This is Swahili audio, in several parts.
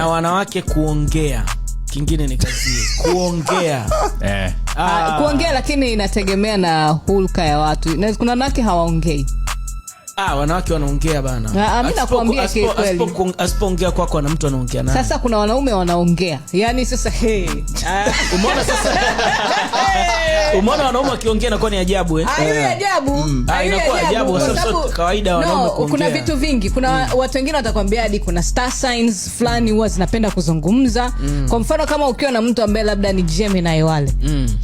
Na wanawake kuongea. Kingine ni kazi. Kuongea. Kuongea lakini inategemea na hulka ya watu. Na kuna wanawake hawaongei. Wanawake wanaongea bana. Mimi nakwambia kweli. Asipoongea kwako na mtu anaongea naye. Sasa kuna wanaume wanaongea. Yaani sasa umeona sasa. Umeona wanaume wakiongea inakuwa ni ajabu Hayo ajabu. Inakuwa ajabu kwa sababu kawaida wanaume kuongea. Kuna vitu vingi. Kuna watu wengine watakwambia hadi kuna star signs fulani huwa zinapenda kuzungumza. Kwa mfano kama ukiwa na mtu ambaye labda ni Gemini wale.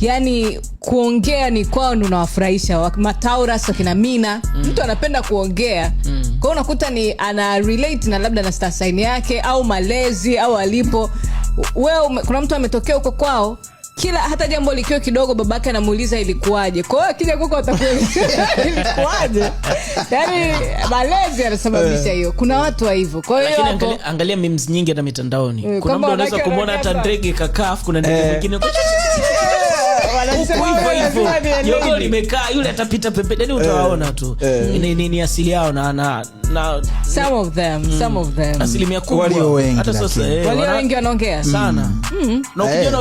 Yaani kuongea ni kwao ndio unawafurahisha. Mataurus wakina Mina, mtu anapenda kuongea. Kwa unakuta ni ana relate na labda na star sign yake au malezi au alipo. Wewe kuna mtu ametokea huko kwao, kila hata jambo likiwa kidogo babake anamuuliza ilikuwaje. Kwa hiyo akija huko atakueleza ilikuwaje. Yaani malezi yanasababisha hiyo. Kuna watu wa hivyo. Kwa hiyo lakini angalia memes nyingi na mitandaoni. Kuna mtu anaweza kumuona hata ndege kakaf, kuna ndege mwingine Yogo limekaa yule atapita pembeni, yani utawaona tu. Ni asili yao na some of them asilimia kubwa hata sasa walio wengi wanaongea sana. Na ukijiona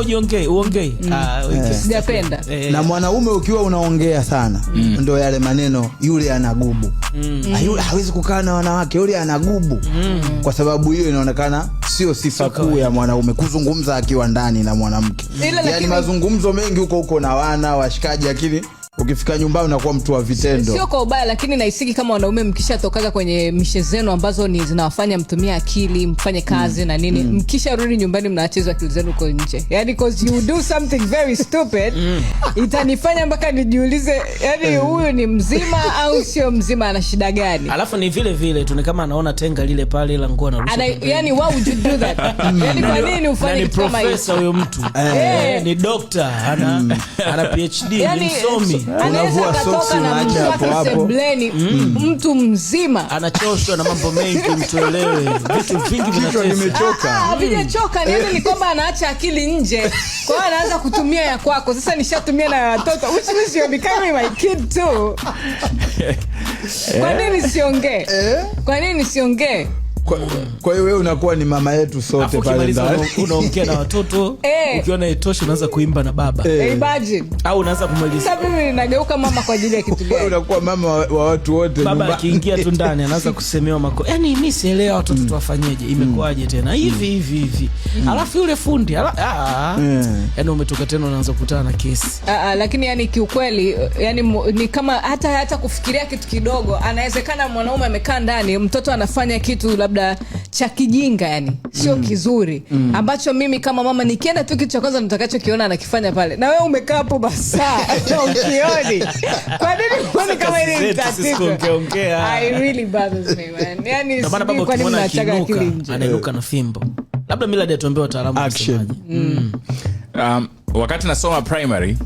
uongee sijapenda. Na mwanaume ukiwa unaongea sana ndio yale maneno yule anagubu. Yule hawezi kukaa na wanawake, yule anagubu. Kwa sababu hiyo inaonekana sio sifa kuu ya mwanaume kuzungumza akiwa ndani na mwanamke. Yaani mazungumzo mengi huko na wana washikaji, lakini ukifika nyumbani unakuwa mtu wa vitendo. Sio kwa ubaya, lakini naisiki kama wanaume mkishatoka kwenye mishe zenu ambazo ni zinawafanya mtumie akili, mfanye kazi na nini, mkisha rudi nyumbani mnaachezwa akili zenu huko nje. Yaani because you do something very stupid, itanifanya mpaka nijiulize, yaani huyu ni mzima au sio mzima, ana shida gani? Alafu ni vile vile tu, ni kama anaona tenga lile pale la nguo anarusha. Yaani why would you do that? Yaani kwa nini ufanye kama hiyo? Professor huyo mtu. Ni doctor, ana PhD, ni msomi. Anaweza katoka na mtu wake sebleni, mtu mzima anachoshwa na mambo mengi, mtuelewe. Vitu vingi vinatesa. Nimechoka. Vimechoka ni kwamba anaacha akili nje. Kwa hiyo anaanza kutumia ya kwako. Sasa nishatumia na watoto. Which means you're becoming my kid too. Kwa nini siongee? Kwa nini siongee? Kwa hiyo wewe unakuwa ni mama yetu sote pale ndani. Unaongea na watoto, ukiona itosha unaanza kuimba na baba. Imagine. Au unaanza kumaliza. Sasa mimi nageuka mama kwa ajili ya kitu gani? Unakuwa mama wa watu wote. Baba akiingia tu ndani anaanza kusemewa yaani mimi sielewa watoto tuwafanyeje, imekuaje tena hivi. Alafu yule fundi yaani umetoka tena unaanza kukutana na kesi. Lakini yani kiukweli yani ni kama hata kufikiria kitu kidogo, anawezekana mwanaume amekaa ndani, mtoto anafanya kitu labda cha kijinga, yani sio kizuri, ambacho mimi kama mama nikienda tu kitu cha kwanza nitakachokiona anakifanya pale, na wewe umekaa hapo basa ukioni. Kwa nini kama ile tatizo? I really bothers me man. Yani kwa nini mnachaga akili nje? Anainuka na fimbo. Labda Millard atuambie wataalamu action. Wakati nasoma primary,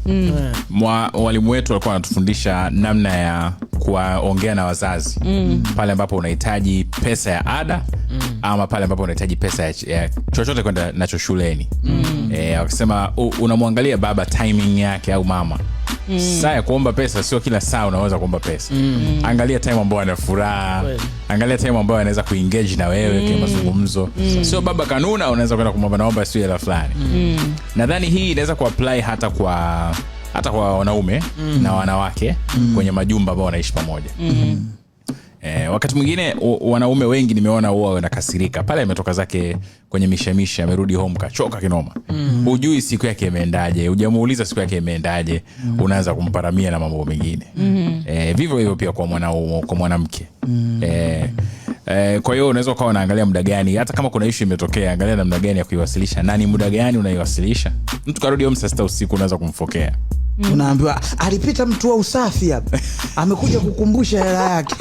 walimu wetu walikuwa wanatufundisha namna ya kuongea na wazazi pale ambapo unahitaji pesa ya ada ama pale ambapo unahitaji pesa ya chochote kwenda nacho shuleni. Wakisema unamwangalia baba timing yake au mama. Saa ya kuomba pesa sio kila saa unaweza kuomba pesa. Angalia time ambayo ana furaha, angalia time ambayo anaweza kuengage na wewe kwa mazungumzo. Sio baba kanuna unaweza kwenda kumwomba naomba sio hela fulani. Nadhani hii inaweza kuapply hata kwa wanaume na wanawake kwenye majumba ambao wanaishi pamoja. Wakati mwingine wanaume wengi nimeona huwa wanakasirika pale ametoka zake kwenye mishemisha, amerudi home kachoka kinoma. Hujui siku yake imeendaje, hujamuuliza siku yake imeendaje, unaanza kumparamia na mambo mengine. Vivyo hivyo pia kwa mwanamke. Kwa hiyo unaweza ukawa unaangalia muda gani, hata kama kuna issue imetokea, angalia namna gani ya kuiwasilisha na ni muda gani unaiwasilisha. Mtu karudi home saa 6 usiku unaweza kumfokea. Unaambiwa alipita mtu wa usafi hapa, amekuja kukumbusha hela yake.